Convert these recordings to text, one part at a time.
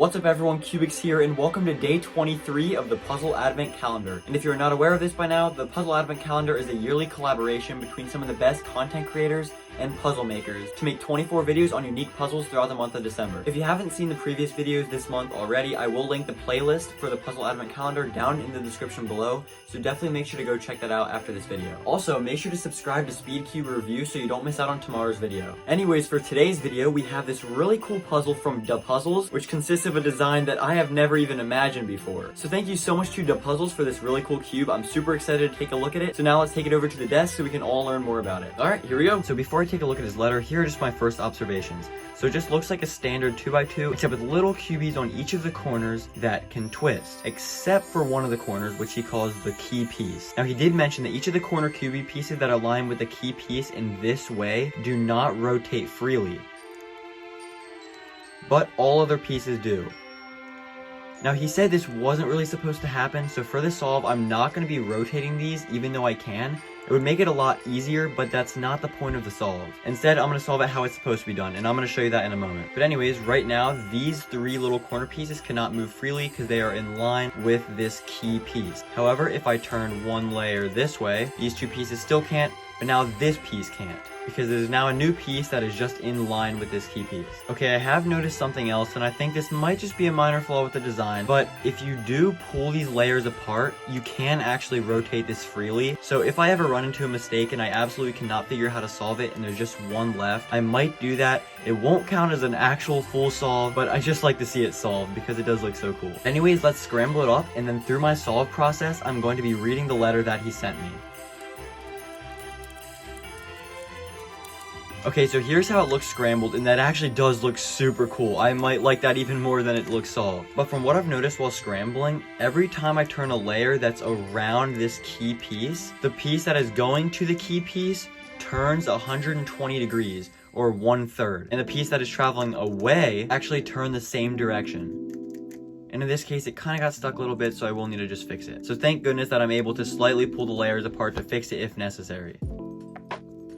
What's up everyone, Kewbix here, and welcome to day 23 of the Puzzle Advent Calendar. And if you're not aware of this by now, the Puzzle Advent Calendar is a yearly collaboration between some of the best content creators and puzzle makers to make 24 videos on unique puzzles throughout the month of December. If you haven't seen the previous videos this month already, I will link the playlist for the Puzzle Advent Calendar down in the description below, so definitely make sure to go check that out after this video. Also, make sure to subscribe to SpeedCube Review so you don't miss out on tomorrow's video. Anyways, for today's video, we have this really cool puzzle from dapuzzles, which consists of a design that I have never even imagined before. So thank you so much to dapuzzles for this really cool cube. I'm super excited to take a look at it. So now let's take it over to the desk so we can all learn more about it. Alright, here we go. So before I take a look at his letter, here are just my first observations. So it just looks like a standard 2x2, except with little cubies on each of the corners that can twist, except for one of the corners, which he calls the key piece. Now he did mention that each of the corner cubie pieces that align with the key piece in this way do not rotate freely, but all other pieces do. Now he said this wasn't really supposed to happen, so for this solve, I'm not going to be rotating these even though I can. It would make it a lot easier, but that's not the point of the solve. Instead, I'm going to solve it how it's supposed to be done, and I'm going to show you that in a moment. But anyways, right now, these three little corner pieces cannot move freely because they are in line with this key piece. However, if I turn one layer this way, these two pieces still can't, but now this piece can't, because there's now a new piece that is just in line with this key piece. Okay, I have noticed something else, and I think this might just be a minor flaw with the design, but if you do pull these layers apart, you can actually rotate this freely. So if I ever run into a mistake and I absolutely cannot figure out how to solve it and there's just one left, I might do that. It won't count as an actual full solve, but I just like to see it solved because it does look so cool. Anyways, let's scramble it up, and then through my solve process, I'm going to be reading the letter that he sent me. Okay, so here's how it looks scrambled, and that actually does look super cool. I might like that even more than it looks solved. But from what I've noticed while scrambling, every time I turn a layer that's around this key piece, the piece that is going to the key piece turns 120 degrees, or 1/3. And the piece that is traveling away actually turned the same direction. And in this case, it kind of got stuck a little bit, so I will need to just fix it. So thank goodness that I'm able to slightly pull the layers apart to fix it if necessary.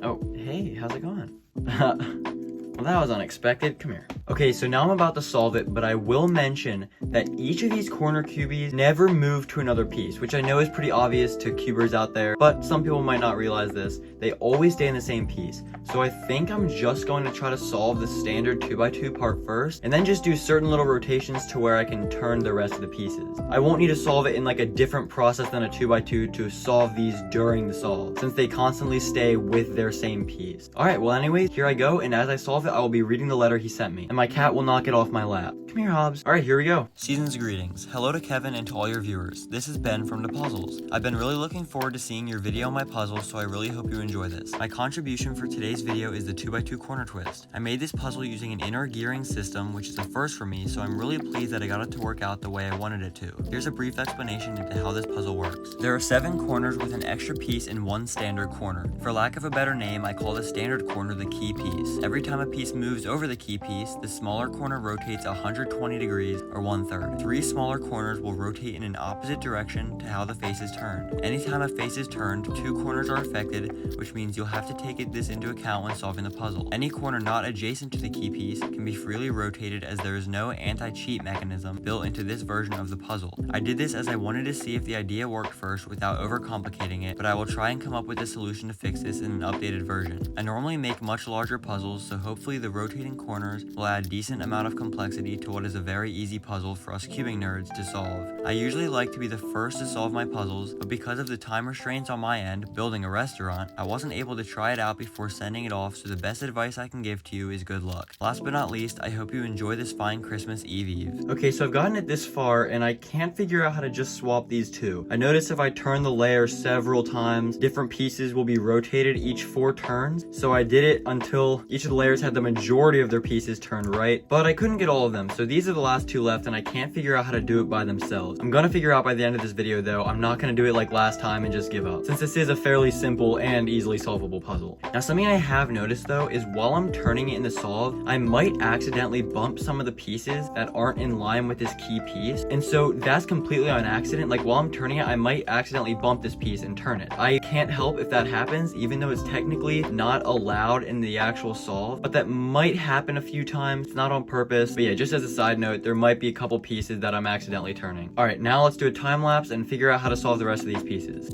Oh, hey, how's it going? Well, that was unexpected. Come here. Okay, so now I'm about to solve it, but I will mention that each of these corner cubies never move to another piece, which I know is pretty obvious to cubers out there, but some people might not realize this. They always stay in the same piece. So I think I'm just going to try to solve the standard 2x2 part first, and then just do certain little rotations to where I can turn the rest of the pieces. I won't need to solve it in like a different process than a 2x2 to solve these during the solve, since they constantly stay with their same piece. Alright, well anyways, here I go, and as I solve it, I will be reading the letter he sent me, and my cat will not get off my lap. Come here, Hobbs. Alright, here we go. Season's greetings. Hello to Kevin and to all your viewers. This is Ben from dapuzzles. I've been really looking forward to seeing your video on my puzzle, so I really hope you enjoy this. My contribution for today's video is the 2x2 corner twist. I made this puzzle using an inner gearing system, which is a first for me, so I'm really pleased that I got it to work out the way I wanted it to. Here's a brief explanation into how this puzzle works. There are 7 corners with an extra piece in one standard corner. For lack of a better name, I call the standard corner the key piece. Every time a piece moves over the key piece, the smaller corner rotates 120 degrees, or 1/3. 3 smaller corners will rotate in an opposite direction to how the face is turned. Anytime a face is turned, 2 corners are affected, which means you'll have to take this into account when solving the puzzle. Any corner not adjacent to the key piece can be freely rotated, as there is no anti-cheat mechanism built into this version of the puzzle. I did this as I wanted to see if the idea worked first without overcomplicating it, but I will try and come up with a solution to fix this in an updated version. I normally make much larger puzzles, so hopefully the rotating corners will add a decent amount of complexity to what is a very easy puzzle for us cubing nerds to solve. I usually like to be the first to solve my puzzles, but because of the time restraints on my end, building a restaurant, I wasn't able to try it out before sending it off, so the best advice I can give to you is good luck. Last but not least, I hope you enjoy this fine Christmas Eve. Okay, so I've gotten it this far, and I can't figure out how to just swap these two. I noticed if I turn the layer several times, different pieces will be rotated each 4 turns, so I did it until each of the layers had the majority of their pieces turned right, but I couldn't get all of them, so these are the last 2 left, and I can't figure out how to do it by themselves. I'm gonna figure out by the end of this video though. I'm not gonna do it like last time and just give up, since this is a fairly simple and easily solvable puzzle. Now something I have noticed though is while I'm turning it in the solve, I might accidentally bump some of the pieces that aren't in line with this key piece, and so that's completely on accident. Like while I'm turning it, I might accidentally bump this piece and turn it. I can't help if that happens, even though it's technically not allowed in the actual solve, but that that might happen a few times. It's not on purpose, but yeah, just as a side note, there might be a couple pieces that I'm accidentally turning. All right, now let's do a time lapse and figure out how to solve the rest of these pieces.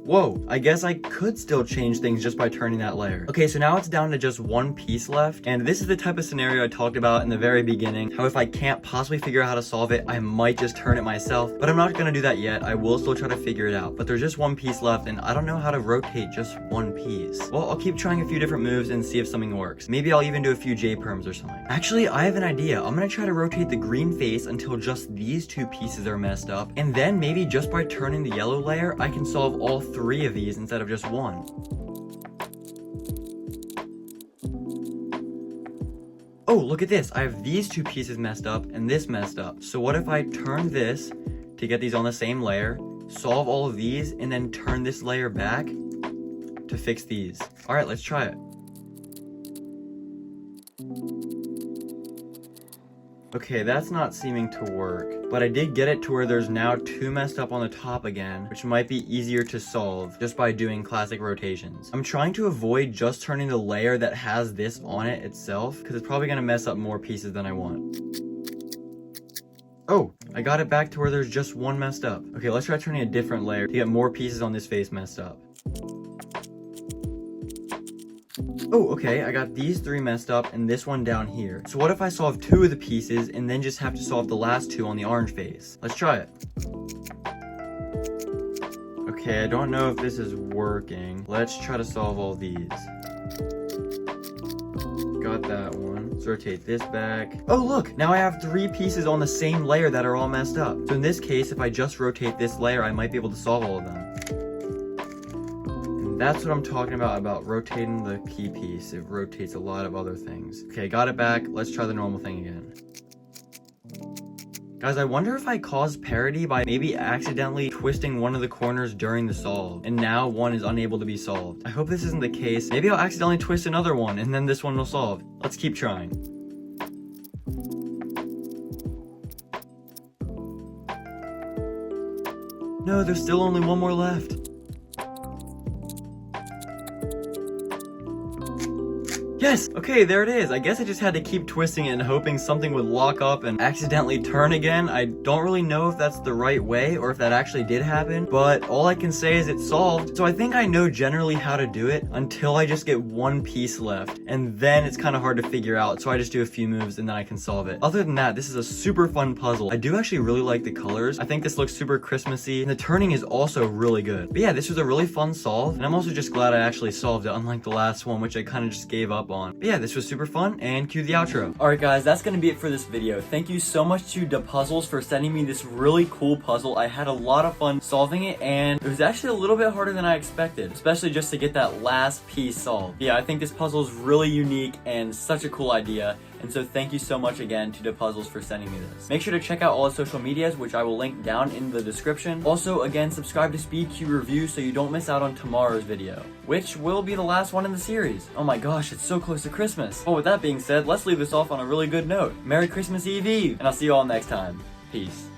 Whoa, I guess I could still change things just by turning that layer. Okay, so now it's down to just one piece left, and this is the type of scenario I talked about in the very beginning, how if I can't possibly figure out how to solve it, I might just turn it myself, but I'm not gonna do that yet. I will still try to figure it out, but there's just one piece left, and I don't know how to rotate just one piece. Well, I'll keep trying a few different moves and see if something works. Maybe I'll even do a few J-perms or something. Actually, I have an idea. I'm gonna try to rotate the green face until just these two pieces are messed up, and then maybe just by turning the yellow layer, I can solve all three of these instead of just one. Oh, look at this. I have these two pieces messed up and this messed up. So what if I turn this to get these on the same layer, solve all of these, and then turn this layer back to fix these? All right, let's try it. Okay, that's not seeming to work, but I did get it to where there's now two messed up on the top again, which might be easier to solve just by doing classic rotations. I'm trying to avoid just turning the layer that has this on it itself, because it's probably going to mess up more pieces than I want. Oh, I got it back to where there's just one messed up. Okay, let's try turning a different layer to get more pieces on this face messed up. Oh, okay, I got these three messed up and this one down here. So what if I solve two of the pieces and then just have to solve the last two on the orange face? Let's try it. Okay, I don't know if this is working. Let's try to solve all these. Got that one. Let's rotate this back. Oh, look, now I have three pieces on the same layer that are all messed up. So in this case, if I just rotate this layer, I might be able to solve all of them. That's what I'm talking about rotating the key piece. It rotates a lot of other things. Okay, got it back. Let's try the normal thing again. Guys, I wonder if I caused parity by maybe accidentally twisting one of the corners during the solve, and now one is unable to be solved. I hope this isn't the case. Maybe I'll accidentally twist another one, and then this one will solve. Let's keep trying. No, there's still only one more left. Yes! Okay, there it is. I guess I just had to keep twisting it and hoping something would lock up and accidentally turn again. I don't really know if that's the right way or if that actually did happen, but all I can say is it's solved. So I think I know generally how to do it until I just get one piece left, and then it's kind of hard to figure out, so I just do a few moves and then I can solve it. Other than that, this is a super fun puzzle. I do actually really like the colors. I think this looks super Christmassy, and the turning is also really good. But yeah, this was a really fun solve, and I'm also just glad I actually solved it, unlike the last one, which I kind of just gave up on. But yeah, this was super fun, and cue the outro. Alright guys, that's gonna be it for this video. Thank you so much to dapuzzles for sending me this really cool puzzle. I had a lot of fun solving it, and it was actually a little bit harder than I expected, especially just to get that last piece solved. Yeah, I think this puzzle is really unique and such a cool idea. And so thank you so much again to dapuzzles for sending me this. Make sure to check out all the social medias, which I will link down in the description. Also, again, subscribe to SpeedCube Review so you don't miss out on tomorrow's video, which will be the last one in the series. Oh my gosh, it's so close to Christmas. Well, with that being said, let's leave this off on a really good note. Merry Christmas Eve, and I'll see you all next time. Peace.